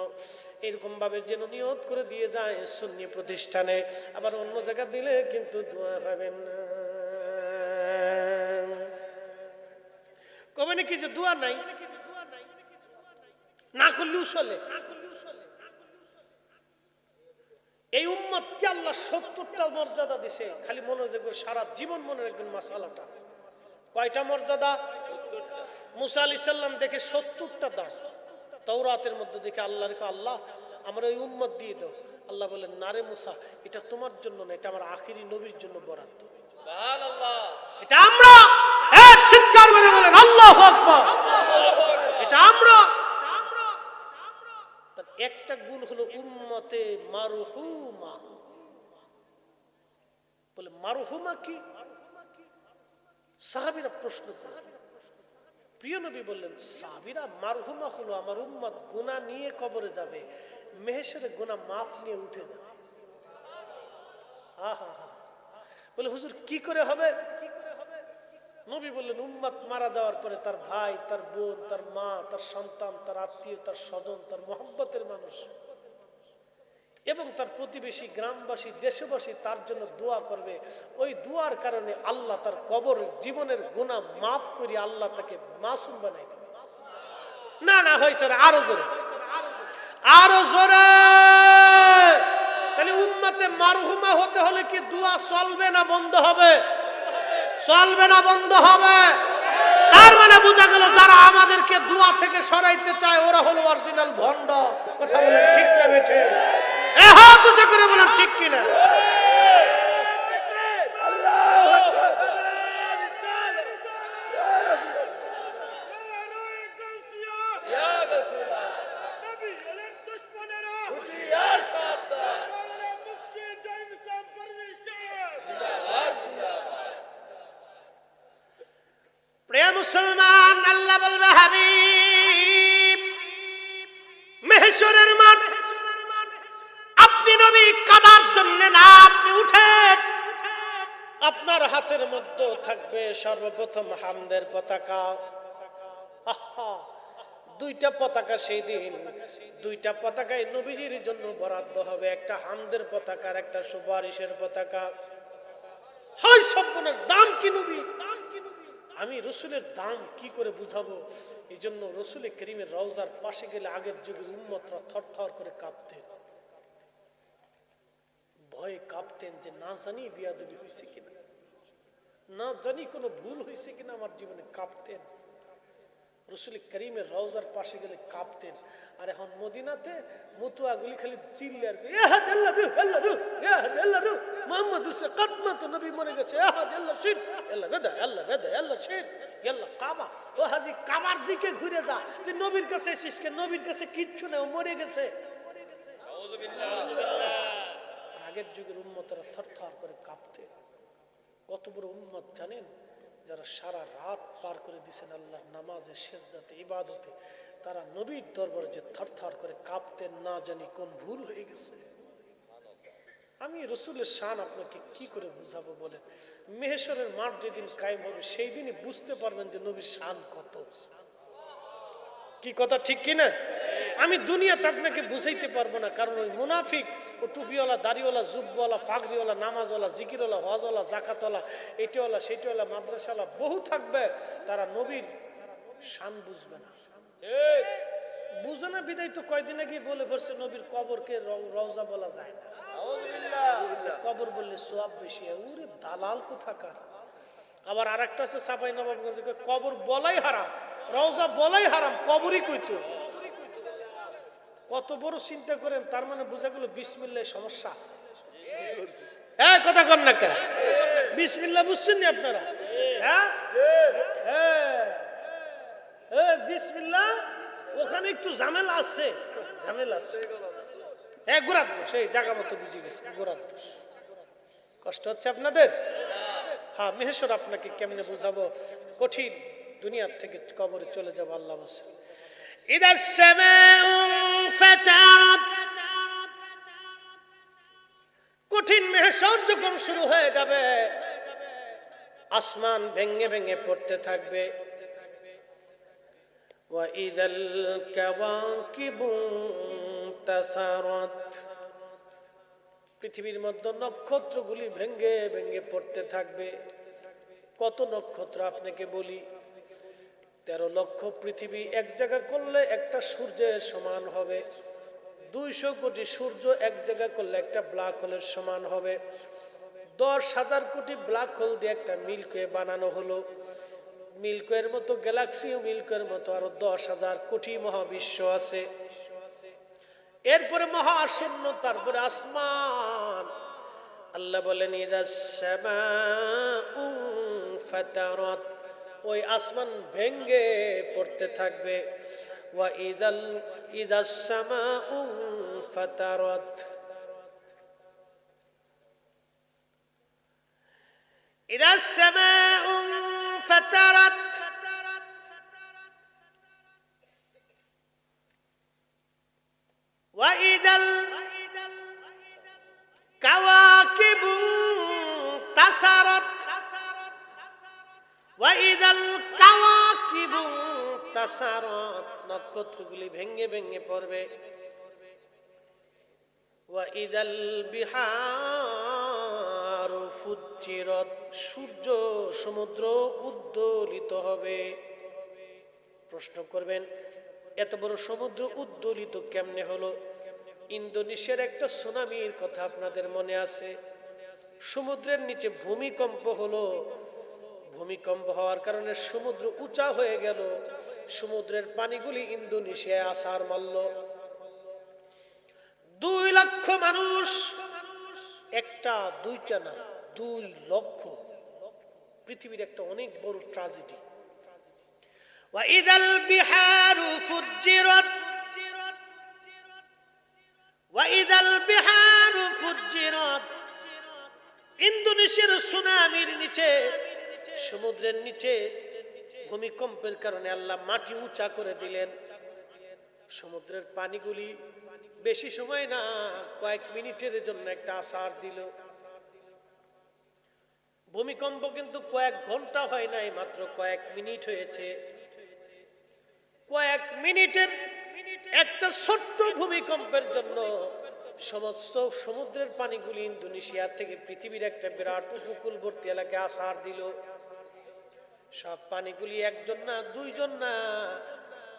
এরকম ভাবে যেন নিয়ত করে দিয়ে যায় সুন্নি প্রতিষ্ঠানে। আবার অন্য জায়গা দিলে কিন্তু দোয়া পাবেন না। কবে নাকি যে দোয়া নাই, না করলেও চলে। এই উম্মতকে আল্লাহ 70টা মর্যাদা দিছে, খালি মনোযোগ সারা জীবন মনে রাখবেন মাসালাটা। কয়টা মর্যাদা? মুসা আলাইহিস সালাম দেখে 70টা দান, তাওরাতের মধ্যে দেখে আল্লাহ আমার ওই উম্মত দিয়ে দাও। আল্লাহ বলেন, না রে মুসা, এটা তোমার জন্য না, এটা আমার আখিরি নবীর জন্য বরাদ্দ। সুবহানাল্লাহ। এটা আমরা এক চিৎকার করে বলেন আল্লাহু আকবার। এটা আমরা। তার একটা গুণ হলো উম্মতে মারহুমা। বলে মারহুমা কি? সাহাবীরা প্রশ্ন করলেন, প্রিয় নবী বললেন, সাহাবীরা মারহুমা হলো আমার উম্মত গুনাহ নিয়ে কবরে যাবে, মেহেশরে গুনাহ মাফ নিয়ে উঠে যাবে। আহা, বলে হুজুর কি করে হবে? নবী বললেন, উম্মত মারা যাওয়ার পরে তার ভাই, তার বোন, তার মা, তার সন্তান, তার আত্মীয়, তার স্বজন, তার মহব্বতের মানুষ এবং তার প্রতিবেশী, গ্রামবাসী, দেশবাসী তার জন্য দোয়া করবে। ওই দোয়ার কারণে আল্লাহ তার কবর জীবনের গুনাহ মাফ করে আল্লাহ তাকে মাসুম বানাই দেবে। না না হয়েছে, আরো জোরে, আরো জোরে। তাহলে উম্মতে মারহুমা হতে হলে কি দোয়া চলবে না বন্ধ হবে? চলবে না, বন্ধ হবে। তার মানে বোঝা গেল যারা আমাদেরকে দোয়া থেকে সরাইতে চায় ওরা হলো অরিজিনাল ভণ্ড। কথা বলেন ঠিক না বেঠে? হাত উঁচু করে বলেন ঠিক কিনা? প্রিয় মুসলমান, আল্লাহ বলবে, হাবিব, মেহেশরের মাঠ আপনি নবী কাদার জন্য না, আপনি উঠেন। আপনার হাতের মধ্যে থাকবে সর্বপ্রথম হামদের পতাকা। দুইটা পতাকা সেই দিন, দুইটা পতাকায় নবীজির জন্য বরাদ্দ হবে, একটা হামদের পতাকা আর একটা সুপারিশের পতাকা। হয় সব্বনের দাম কি নবীর? আমি রসুলের দাম কি করে বুঝাবো? এই জন্য রসুল করিমের রওজার পাশে গেলে আগের যুগের উম্মতরা থরথর করে কাঁপতেন। ভয়ে কাঁপতেন যে না জানি বিয়াদবি হয়েছে কিনা, না জানি কোনো ভুল হয়েছে কিনা আমার জীবনে। কাঁপতেন। রসুল করিমের রওজার পাশে গেলে কাঁপতেন। আর এখন মদিনাতে মতুয়াগুলি খালি চিল্লে আর মোহাম্মদ কদমা তো নবী মরে গেছে, কাবা। ও হাজি কাবার দিকে ঘুরে যা, যে নবীর কাছে এসিস, নবীর কাছে কিচ্ছু নেই, মরে গেছে। আগের যুগের উম্মতরা থরথর করে কাঁপতে। কত বড় উম্মত জানেন, যারা সারা রাত পার করে দিয়েছেন আল্লাহ নামাজে, সেজদাতে, ইবাদতে, তারা নবীর দরবারে যে থরথর করে কাঁপতেন, না জানি কোন ভুল হয়ে গেছে। আমি রসুলের শান আপনাকে কি করে বুঝাবো বলেন? মেহেশ্বরের মাঠ যেদিন কায়েম হবে সেই দিনই বুঝতে পারবেন যে নবীর শান কত। কি কথা ঠিক কিনা? আমি দুনিয়াতে আপনাকে বুঝাইতে পারবো না, কারণ ওই মুনাফিক ও টুপিওয়ালা, দাড়িওয়ালা, জুব্বওয়ালা, ফাগরিওয়ালা, নামাজওয়ালা, জিকিরওয়ালা, হজওয়ালা, জাকাতওয়ালা, এটিওয়ালা, সেটিওয়ালা, মাদ্রাসাওয়ালা বহু থাকবে, তারা নবীর শান বুঝবে না। বুঝে না বিদায় তো কয়দিন আগে বলে পড়ছে নবীর কবরকে রওজা বলা যায় না। কবর বললে সোয়াব বেশি। ওরে দালাল কোথাকার। আবার আর একটা আছে চাঁপাই নবাবগঞ্জে, কবর বলাই হারাম, রওজা বলাই হারাম, কবরই কইতো। কত বড় চিন্তা করেন। তার মানে বোঝা গেল বিসমিল্লাহ সমস্যা আছে। হ্যাঁ, কথা কন না কে? বিসমিল্লাহ বুঝছেন নি আপনারা? হ্যাঁ, বিসমিল্লাহ ওখানে একটু ঝামেলা আছে, ঝামেলা আছে। হ্যাঁ, গোড়ার দোষ, এই জায়গা মতো বুঝে গেছে, গোড়ার দোষ। কষ্ট হচ্ছে আপনাদের? হ্যাঁ, মেহেশ্বর আপনাকে কেমনে বুঝাবো, কঠিন। দুনিয়ার থেকে কবরে চলে যাবো, আল্লাহ বলছেন ইদা সামাউ ফাতারাত। কঠিন মেহেশ্বর যখন শুরু হয়ে যাবে, আসমান ভেঙে ভেঙে পড়তে থাকবে। ওয়া ইদাল কাওয়াকিবু তাসারাত। পৃথিবীর মধ্যে নক্ষত্রগুলি ভেঙে ভেঙে পড়তে থাকবে। কত নক্ষত্র আপনাকে বলি, 13 লক্ষ পৃথিবী এক জায়গা করলে একটা সূর্যের সমান হবে। 200 কোটি সূর্য এক জায়গা করলে একটা ব্ল্যাক হোলের সমান হবে। 10,000 কোটি ব্ল্যাক হোল দিয়ে একটা মিল্কওয়ে বানানো হলো। মিল্কওয়ের মতো গ্যালাক্সি ও মিল্কওয়ের মতো আরো 10,000 কোটি মহাবিশ্ব আছে। এরপরে মহাশূন্য, তারপরে আসমান। আল্লাহ বলেন ইযাস সামাউ ফাতারাত। ওই আসমান ভেঙে পড়তে থাকবে। ওয়া ইযাস সামাউ ফাতারাত। ইযাস সামাউ ফাতারাত। ওয়া ইদাল কাওয়াকিবু তাসারাত। ওয়া ইদাল কাওয়াকিবু তাসারাত। নক্ষত্রগুলি ভেঙে ভেঙে পড়বে। ওয়া ইদাল বিহারু ফুজ্জিরাত। সূর্য সমুদ্র উদ্দোলিত হবে। প্রশ্ন করবেন, এত বড় সমুদ্র উদ্দোলিত কেমনে হলো? ইন্দোনেশিয়ার একটা সুনামির কথা আপনাদের মনে আছে। সমুদ্রের নিচে ভূমিকম্প হলো। ভূমিকম্প হওয়ার কারণে সমুদ্র উঁচা হয়ে গেল। সমুদ্রের পানিগুলি ইন্দোনেশিয়ায় আছাড় মারল। 2 লক্ষ মানুষ, একটা দুইটা না, 2 লক্ষ। পৃথিবীর একটা অনেক বড় ট্র্যাজেডি। ওয়া ইদাল বিহারু ফুজ্জিরাত। ওয়া ইদাল বিহারু ফুজ্জিরাত। ইন্দোনেশিয়ার সুনামির নিচে, সমুদ্রের নিচে ভূমিকম্পের কারণে আল্লাহ মাটি উঁচা করে দিলেন। সমুদ্রের পানিগুলি বেশি সময় না, কয়েক মিনিটের জন্য একটা আছাড় দিল। ভূমিকম্প কিন্তু কয়েক ঘন্টা হয় নাই, মাত্র কয়েক মিনিট হয়েছে। কয়েক মিনিটের একটা ছোট্ট ভূমিকম্পের জন্য সমস্ত সমুদ্রের পানিগুলি ইন্দোনেশিয়া থেকে পৃথিবীর একটা বিরাট উপকূলবর্তী এলাকায় আছাড় দিল। সব পানিগুলি একজন না, দুইজন না,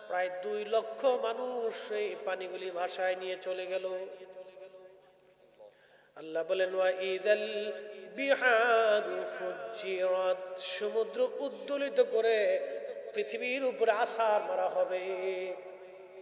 প্রায় 2 লক্ষ মানুষ এই পানিগুলি ভাসায় নিয়ে চলে গেল। আল্লাহ বলেন ওয়া ইদাল বিহারু ফুজ্জিরাত, সমুদ্র উদ্দোলিত করে পৃথিবীর উপরে আছাড় মারা হবে।